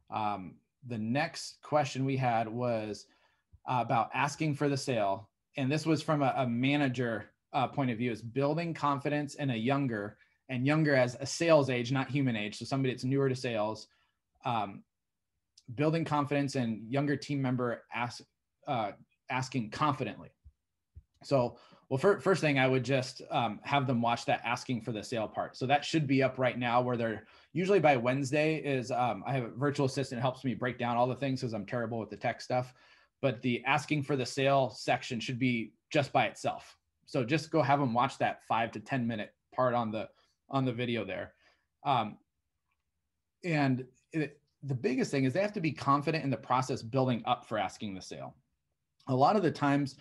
The next question we had was about asking for the sale. And this was from a manager point of view, is building confidence in a younger, and younger as a sales age, not human age. So somebody that's newer to sales, building confidence in younger team member asking confidently. So, well, first thing I would just have them watch that asking for the sale part. So that should be up right now, where they're usually by Wednesday is I have a virtual assistant that helps me break down all the things because I'm terrible with the tech stuff. But the asking for the sale section should be just by itself. So just go have them watch that 5 to 10 minute part on the video there. The biggest thing is they have to be confident in the process building up for asking the sale. A lot of the times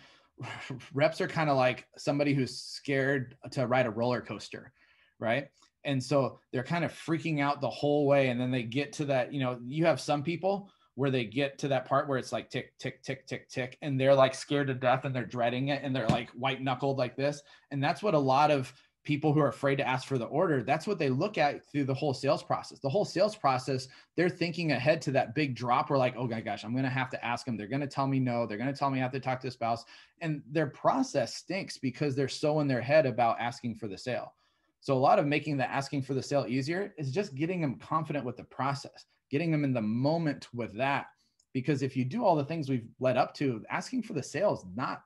reps are kind of like somebody who's scared to ride a roller coaster, right? And so they're kind of freaking out the whole way. And then they get to that, you have some people where they get to that part where it's like tick, tick, tick, tick, tick, and they're like scared to death and they're dreading it and they're like white knuckled like this. And that's what a lot of people who are afraid to ask for the order, that's what they look at through the whole sales process. The whole sales process, they're thinking ahead to that big drop where like, oh my gosh, I'm going to have to ask them. They're going to tell me no. They're going to tell me I have to talk to the spouse. And their process stinks because they're so in their head about asking for the sale. So a lot of making the asking for the sale easier is just getting them confident with the process, getting them in the moment with that. Because if you do all the things we've led up to, asking for the sale is not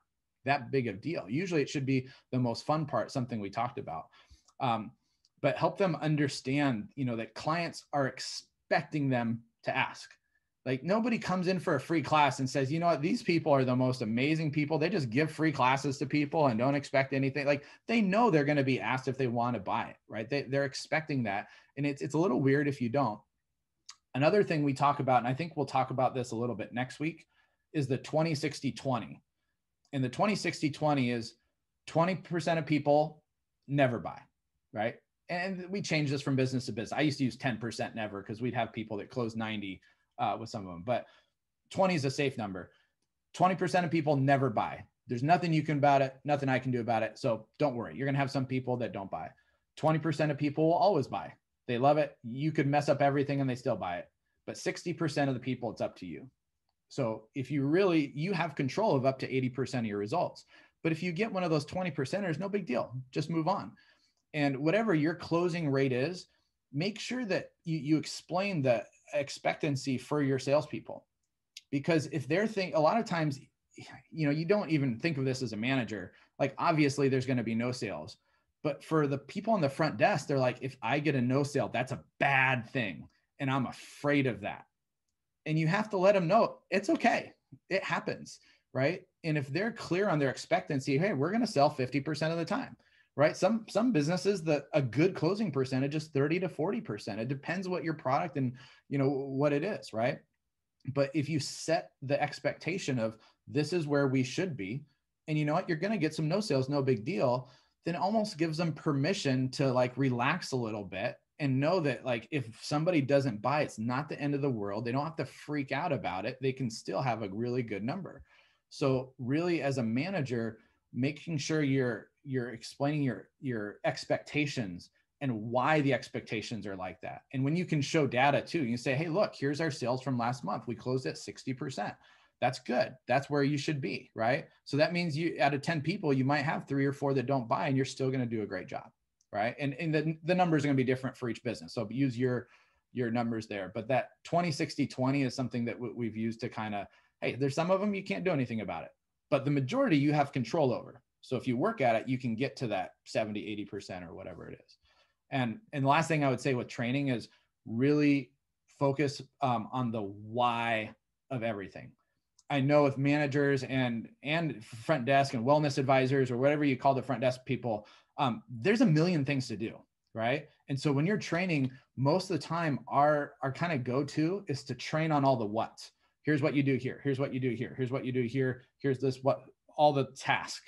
that big of a deal. Usually it should be the most fun part, something we talked about. But help them understand, that clients are expecting them to ask. Like nobody comes in for a free class and says, you know what, these people are the most amazing people. They just give free classes to people and don't expect anything. Like they know they're going to be asked if they want to buy it, right? They're expecting that. And it's a little weird if you don't. Another thing we talk about, and I think we'll talk about this a little bit next week, is the 20-60-20. And the 20-60-20 is 20% of people never buy, right? And we change this from business to business. I used to use 10% never because we'd have people that close 90 with some of them, but 20 is a safe number. 20% of people never buy. There's nothing you can about it, nothing I can do about it. So don't worry. You're going to have some people that don't buy. 20% of people will always buy. They love it. You could mess up everything and they still buy it. But 60% of the people, it's up to you. So if you have control of up to 80% of your results. But if you get one of those 20%ers, no big deal. Just move on. And whatever your closing rate is, make sure that you explain the expectancy for your salespeople. Because if they're a lot of times, you don't even think of this as a manager. Like obviously there's going to be no sales. But for the people on the front desk, they're like, if I get a no sale, that's a bad thing. And I'm afraid of that. And you have to let them know it's okay. It happens, right? And if they're clear on their expectancy, hey, we're going to sell 50% of the time, right? Some businesses, a good closing percentage is 30 to 40%. It depends what your product and what it is, right? But if you set the expectation of this is where we should be, and you know what, you're going to get some no sales, no big deal, then it almost gives them permission to like relax a little bit and know that like if somebody doesn't buy, it's not the end of the world. They don't have to freak out about it. They can still have a really good number. So really as a manager, making sure you're explaining your expectations and why the expectations are like that. And when you can show data too, you say, hey, look, here's our sales from last month. We closed at 60%. That's good. That's where you should be, right? So that means you out of 10 people, you might have 3 or 4 that don't buy and you're still going to do a great job. Right. And the numbers are going to be different for each business. So use your numbers there. But that 20-60-20 is something that we've used to kind of, hey, there's some of them you can't do anything about it, but the majority you have control over. So if you work at it, you can get to that 70, 80% or whatever it is. And the last thing I would say with training is really focus on the why of everything. I know with managers and front desk and wellness advisors or whatever you call the front desk people, there's a million things to do, right? And so when you're training, most of the time, our kind of go-to is to train on all the what's. Here's what you do here. Here's what you do here. Here's what you do here. Here's this, all the task,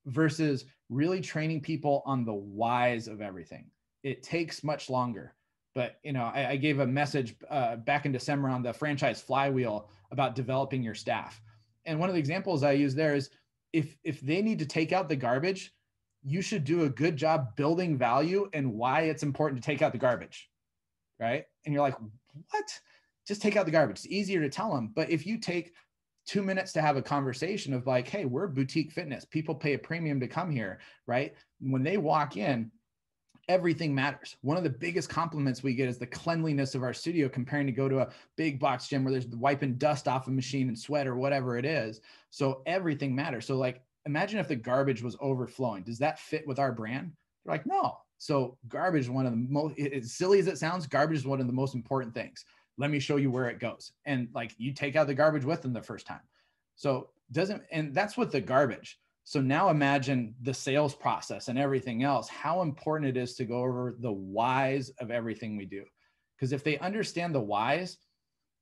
versus really training people on the whys of everything. It takes much longer. But, I gave a message back in December on the franchise flywheel about developing your staff. And one of the examples I use there is if they need to take out the garbage, you should do a good job building value and why it's important to take out the garbage, right? And you're like, what? just take out the garbage. It's easier to tell them. But if you take 2 minutes to have a conversation of like, hey, we're boutique fitness. People pay a premium to come here, right? When they walk in, everything matters. One of the biggest compliments we get is the cleanliness of our studio comparing to go to a big box gym where there's wiping dust off a machine and sweat or whatever it is. So everything matters. So like, imagine if the garbage was overflowing. Does that fit with our brand? They're like, no. So garbage is one of the most, as silly as it sounds, garbage is one of the most important things. Let me show you where it goes. And like, you take out the garbage with them the first time. So and that's with the garbage. So now imagine the sales process and everything else, how important it is to go over the whys of everything we do. Because if they understand the whys,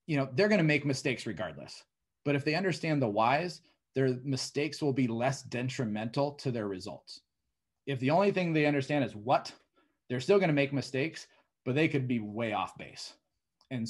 they're going to make mistakes regardless. But if they understand the whys, their mistakes will be less detrimental to their results. If the only thing they understand is what, they're still going to make mistakes, but they could be way off base.